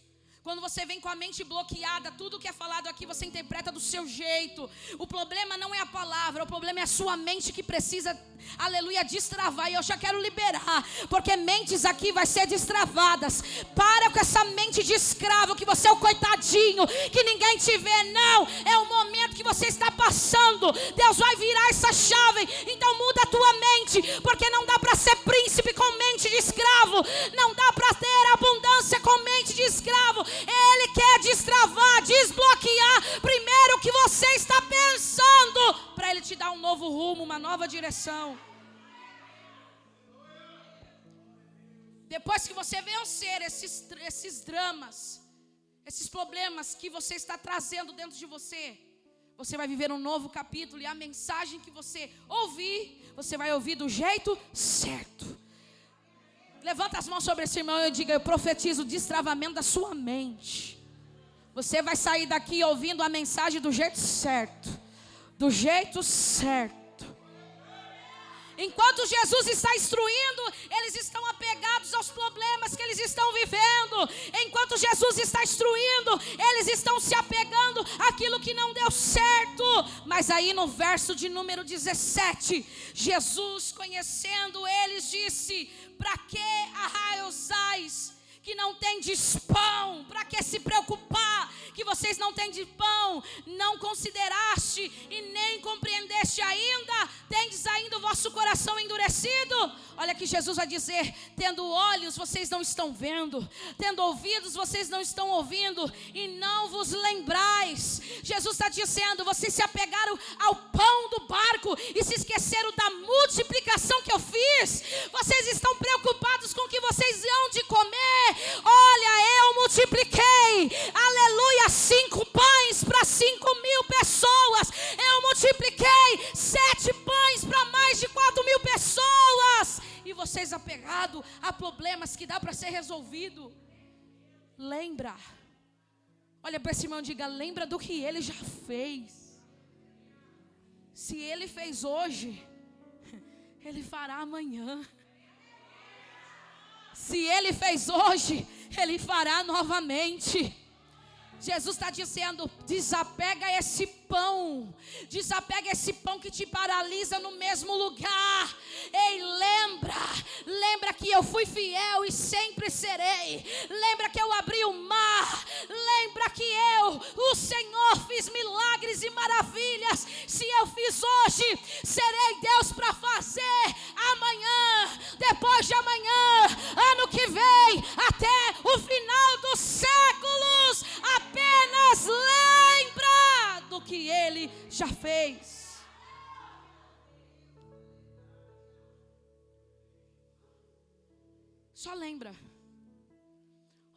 Quando você vem com a mente bloqueada, tudo que é falado aqui você interpreta do seu jeito. O problema não é a palavra, o problema é a sua mente que precisa, aleluia, destravar. E eu já quero liberar, porque mentes aqui vai ser destravadas. Para com essa mente de escravo, que você é o coitadinho, que ninguém te vê. Não, é o momento que você está passando. Deus vai virar essa chave. Então muda a tua mente, porque não dá para ser príncipe com mente de escravo. Não dá para ter abundância com mente de escravo. Ele quer destravar, desbloquear primeiro o que você está pensando, para Ele te dar um novo rumo, uma nova direção. Depois que você vencer esses dramas, esses problemas que você está trazendo dentro de você, você vai viver um novo capítulo. E a mensagem que você ouvir, você vai ouvir do jeito certo. Levanta as mãos sobre esse irmão e diga: eu profetizo o destravamento da sua mente. Você vai sair daqui ouvindo a mensagem do jeito certo. Do jeito certo. Enquanto Jesus está instruindo, eles estão apegados aos problemas que eles estão vivendo. Enquanto Jesus está instruindo, eles estão se apegando àquilo que não deu certo. Mas aí no verso de número 17, Jesus, conhecendo eles, disse: para que arraiosais que não tendes pão? Para que se preocupar que vocês não têm de pão? Não consideraste e nem compreendeste ainda? Tendes ainda o vosso coração endurecido? Olha que Jesus vai dizer: tendo olhos vocês não estão vendo, tendo ouvidos vocês não estão ouvindo, e não vos lembrais. Jesus está dizendo: vocês se apegaram ao pão do barco e se esqueceram da multiplicação que eu fiz. Vocês estão preocupados com o que vocês hão de comer. Olha, eu multipliquei, aleluia, 5 pães para 5.000 pessoas. Eu multipliquei 7 pães para mais de 4.000 pessoas. apegado a problemas que dá para ser resolvido. Lembra. Olha para esse irmão e diga: lembra do que ele já fez. Se ele fez hoje, ele fará amanhã. Se ele fez hoje, ele fará novamente. Jesus está dizendo: desapega esse pão. Desapega esse pão que te paralisa no mesmo lugar. Ei, lembra que eu fui fiel e sempre serei. Lembra que eu abri o mar. Lembra que eu, o Senhor, fiz milagres e maravilhas. Se eu fiz hoje, serei Deus para fazer amanhã, depois de amanhã, ano que vem, até o final dos séculos. Apenas lembra do que ele já fez. Só lembra.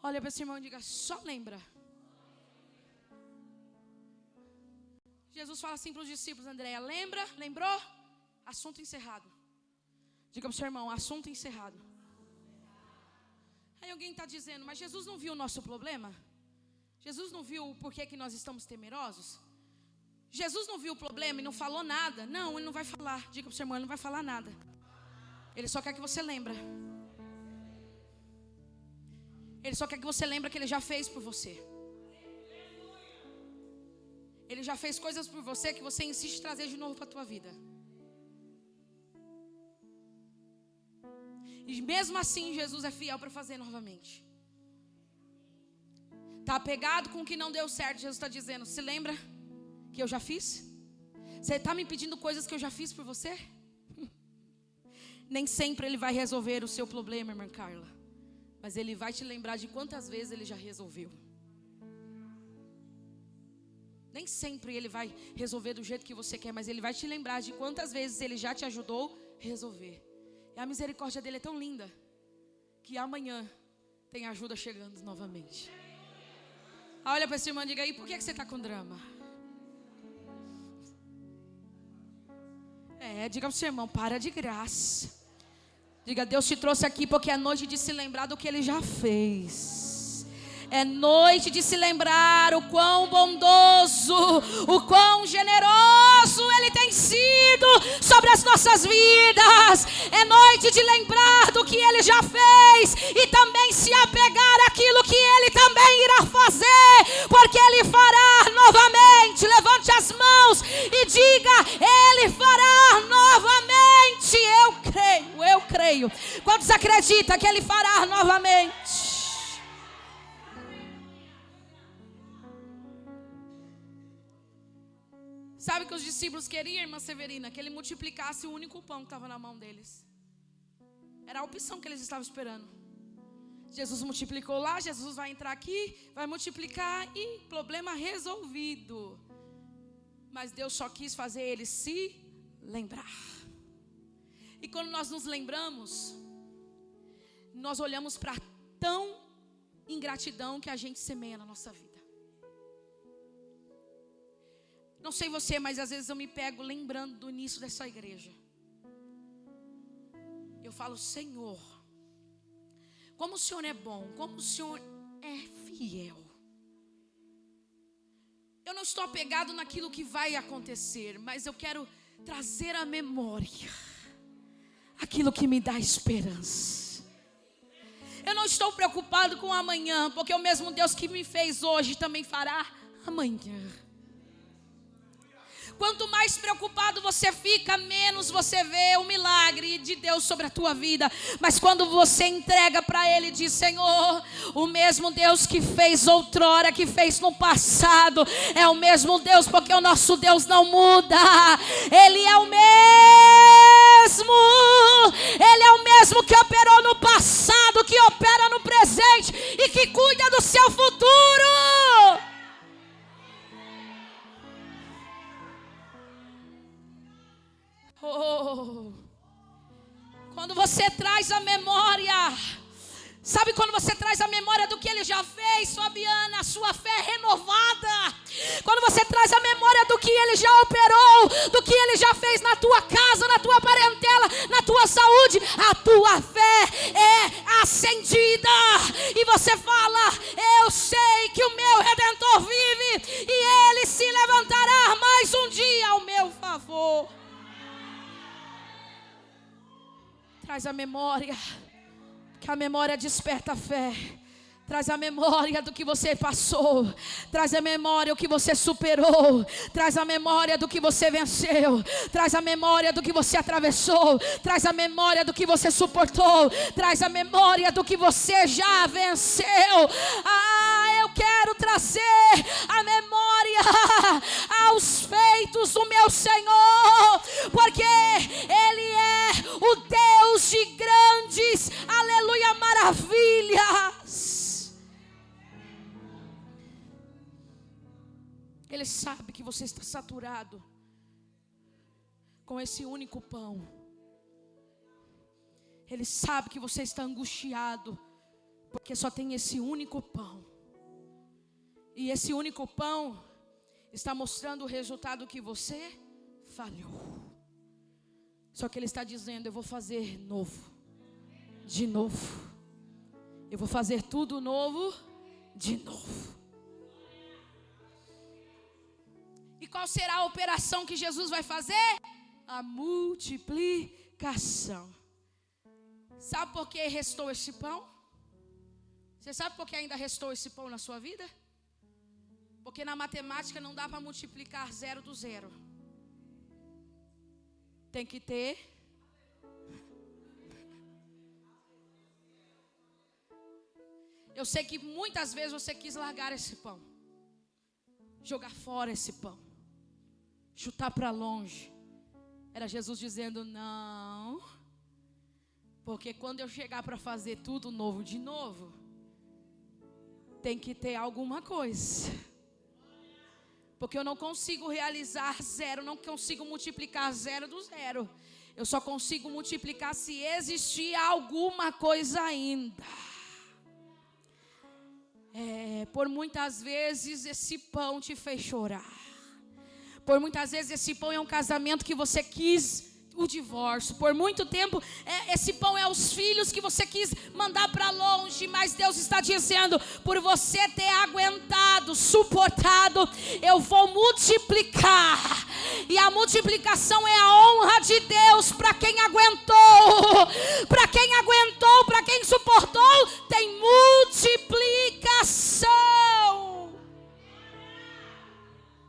Olha para esse irmão e diga: só lembra. Jesus fala assim para os discípulos: Andréia, lembra? Lembrou? Assunto encerrado. Diga para o seu irmão: assunto encerrado. Aí alguém está dizendo: mas Jesus não viu o nosso problema? Jesus não viu o porquê que nós estamos temerosos? Jesus não viu o problema e não falou nada? Não, ele não vai falar. Diga para o seu irmão: ele não vai falar nada. Ele só quer que você lembre. Ele só quer que você lembre que ele já fez por você. Ele já fez coisas por você que você insiste em trazer de novo para a tua vida. E mesmo assim Jesus é fiel para fazer novamente. Está apegado com o que não deu certo. Jesus está dizendo: se lembra que eu já fiz? Você está me pedindo coisas que eu já fiz por você? Nem sempre ele vai resolver o seu problema, irmã Carla, mas ele vai te lembrar de quantas vezes ele já resolveu. Nem sempre ele vai resolver do jeito que você quer, mas ele vai te lembrar de quantas vezes ele já te ajudou a resolver. E a misericórdia dele é tão linda que amanhã tem ajuda chegando novamente. Olha para esse irmão e diga: aí, por que você está com drama? Diga para o seu irmão: para de graça. Diga: Deus te trouxe aqui porque é noite de se lembrar do que ele já fez. É noite de se lembrar o quão bondoso, o quão generoso ele tem sido sobre as nossas vidas. É noite de lembrar do que ele já fez e também se apegar àquilo que ele também irá fazer, porque ele fará novamente. Levante as mãos e diga: ele fará novamente. Eu creio. Quantos acreditam que ele fará novamente? Sabe o que os discípulos queriam, irmã Severina? Que ele multiplicasse o único pão que estava na mão deles. Era a opção que eles estavam esperando. Jesus multiplicou lá, Jesus vai entrar aqui, vai multiplicar e problema resolvido. Mas Deus só quis fazer eles se lembrar. E quando nós nos lembramos, nós olhamos para tão ingratidão que a gente semeia na nossa vida. Não sei você, mas às vezes eu me pego lembrando do início dessa igreja. Eu falo: Senhor, como o Senhor é bom, como o Senhor é fiel. Eu não estou apegado naquilo que vai acontecer, mas eu quero trazer à memória aquilo que me dá esperança. Eu não estou preocupado com amanhã, porque o mesmo Deus que me fez hoje também fará amanhã. Quanto mais preocupado você fica, menos você vê o milagre de Deus sobre a tua vida. Mas quando você entrega para Ele e diz: Senhor, o mesmo Deus que fez outrora, que fez no passado, é o mesmo Deus, porque o nosso Deus não muda. Ele é o mesmo. Ele é o mesmo que operou no passado, que opera no presente e que cuida do seu futuro. Quando você traz a memória, sabe quando você traz a memória do que Ele já fez, Fabiana, a sua fé é renovada. Quando você traz a memória do que Ele já operou, do que Ele já fez na tua casa, na tua parentela, na a tua saúde, a tua fé é acendida. E você fala: eu sei que o meu Redentor vive e Ele se levantará mais um dia ao meu favor. Traz a memória, que a memória desperta a fé. Traz a memória do que você passou. Traz a memória do que você superou. Traz a memória do que você venceu. Traz a memória do que você atravessou. Traz a memória do que você suportou. Traz a memória do que você já venceu. Eu quero trazer a memória aos feitos do meu Senhor, porque Ele é o Deus de grandes, aleluia, maravilhas. Ele sabe que você está saturado com esse único pão. Ele sabe que você está angustiado porque só tem esse único pão. E esse único pão está mostrando o resultado que você falhou. Só que Ele está dizendo: eu vou fazer novo, de novo. Eu vou fazer tudo novo, de novo. E qual será a operação que Jesus vai fazer? A multiplicação. Sabe por que restou esse pão? Você sabe por que ainda restou esse pão na sua vida? Porque na matemática não dá para multiplicar 0 do 0. Tem que ter. Eu sei que muitas vezes você quis largar esse pão, jogar fora esse pão, chutar para longe. Era Jesus dizendo: não, porque quando eu chegar para fazer tudo novo de novo, tem que ter alguma coisa. Porque eu não consigo realizar 0, não consigo multiplicar 0 do 0. Eu só consigo multiplicar se existir alguma coisa ainda. Por muitas vezes esse pão te fez chorar. Por muitas vezes esse pão é um casamento que você quis o divórcio. Por muito tempo esse pão é os filhos que você quis mandar para longe. Mas Deus está dizendo: por você ter aguentado, suportado, eu vou multiplicar. E a multiplicação é a honra de Deus para quem aguentou. Para quem aguentou, para quem suportou, tem multiplicação.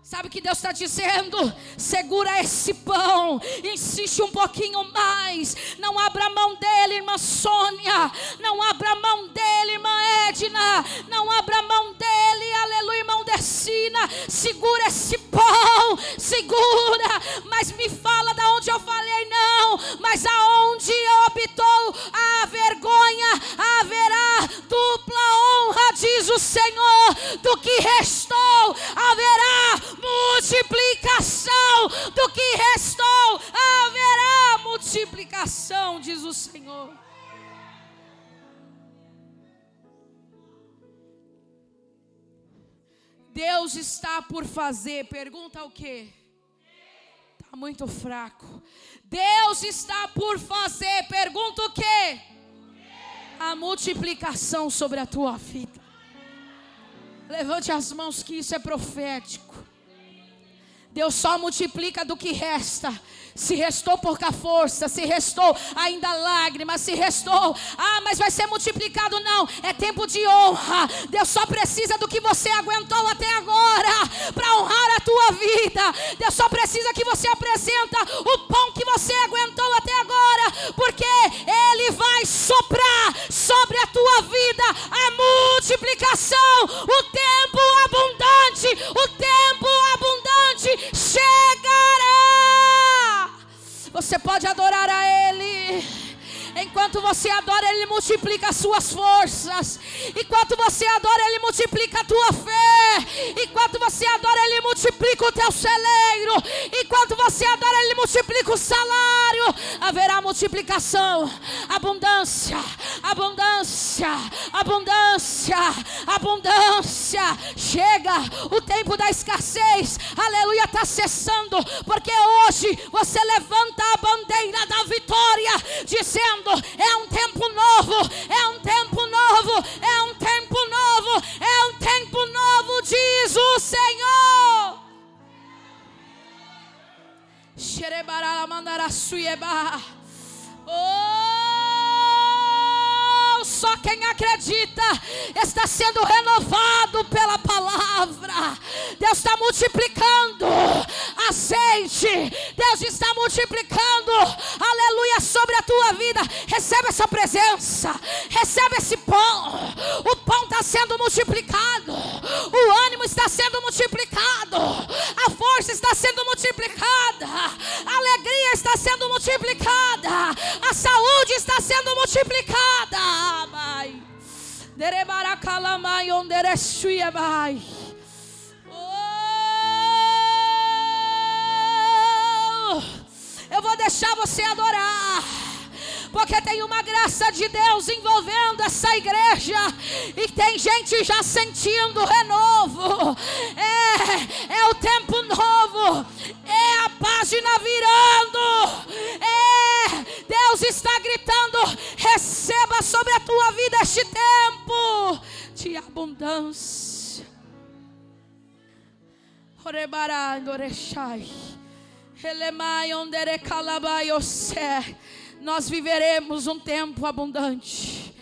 Sabe o que Deus está dizendo? Segura esse pão, insiste um pouquinho mais. Não abra mão dele, irmã Sônia. Não abra mão dele, irmã Edna. Não abra mão dele, aleluia, irmão Decina. Segura esse pão, segura. Mas me fala da onde eu falei não. Mas aonde eu habitou a vergonha, haverá dupla honra, diz o Senhor. Do que restou, haverá multiplicação. Do que restou, haverá multiplicação, diz o Senhor. Deus está por fazer. Pergunta o quê? Está muito fraco. Deus está por fazer. Pergunta o quê? A multiplicação sobre a tua vida. Levante as mãos que isso é profético. Deus só multiplica do que resta. Se restou pouca força, se restou ainda lágrimas, se restou, mas vai ser multiplicado, não, é tempo de honra. Deus só precisa do que você aguentou até agora para honrar a tua vida. Deus só precisa que você apresenta o pão que você aguentou até agora, porque Ele vai soprar sobre a tua vida a multiplicação. O tempo abundante chegará. Você pode adorar a Ele. Enquanto você adora, Ele multiplica as suas forças. Enquanto você adora, Ele multiplica a tua fé. Enquanto você adora, Ele multiplica o teu celeiro. Enquanto você adora, Ele multiplica o salário. Haverá multiplicação, abundância, abundância, abundância, abundância. Chega o tempo da escassez, aleluia, está cessando. Porque hoje você levanta a bandeira da vitória. dizendo: é um tempo novo, é um tempo novo, é um tempo novo, é um tempo novo, diz o Senhor. Oh, só quem acredita está sendo renovado pela palavra. Deus está multiplicando azeite, Deus está multiplicando, aleluia, sobre a tua vida. Recebe essa presença, recebe esse pão. O pão está sendo multiplicado, o ânimo está sendo multiplicado, a força está sendo multiplicada, a alegria está sendo multiplicada, a saúde está sendo multiplicada. Amai. Derebaracalamai ondereshuiabai. Eu vou deixar você adorar, porque tem uma graça de Deus envolvendo essa igreja, e tem gente já sentindo renovo. É o tempo novo, é a página virando, Deus está gritando: receba sobre a tua vida este tempo de abundância. Nós viveremos um tempo abundante.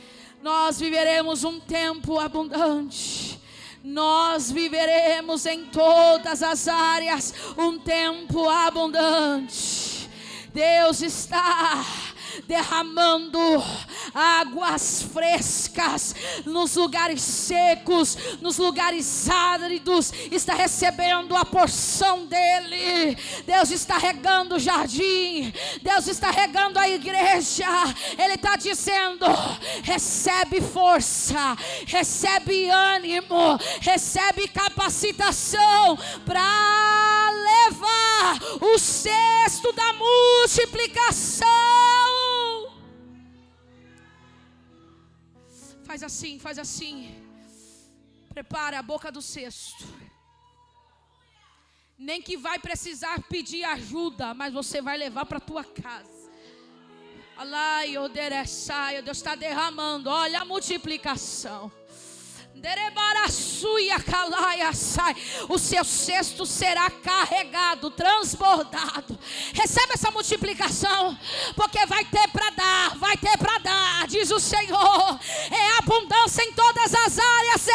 Nós viveremos um tempo abundante. Nós viveremos em todas as áreas um tempo abundante. Deus está derramando águas frescas nos lugares secos, nos lugares áridos. Está recebendo a porção dele. Deus está regando o jardim, Deus está regando a igreja. Ele está dizendo: recebe força, recebe ânimo, recebe capacitação para levar o cesto da multiplicação. Faz assim, faz assim. Prepara a boca do cesto. Nem que vai precisar pedir ajuda, mas você vai levar para a tua casa. Deus está derramando. Olha a multiplicação. O seu cesto será carregado, transbordado. Recebe essa multiplicação, porque vai ter para dar, vai ter para dar, diz o Senhor. É abundância em todas as áreas,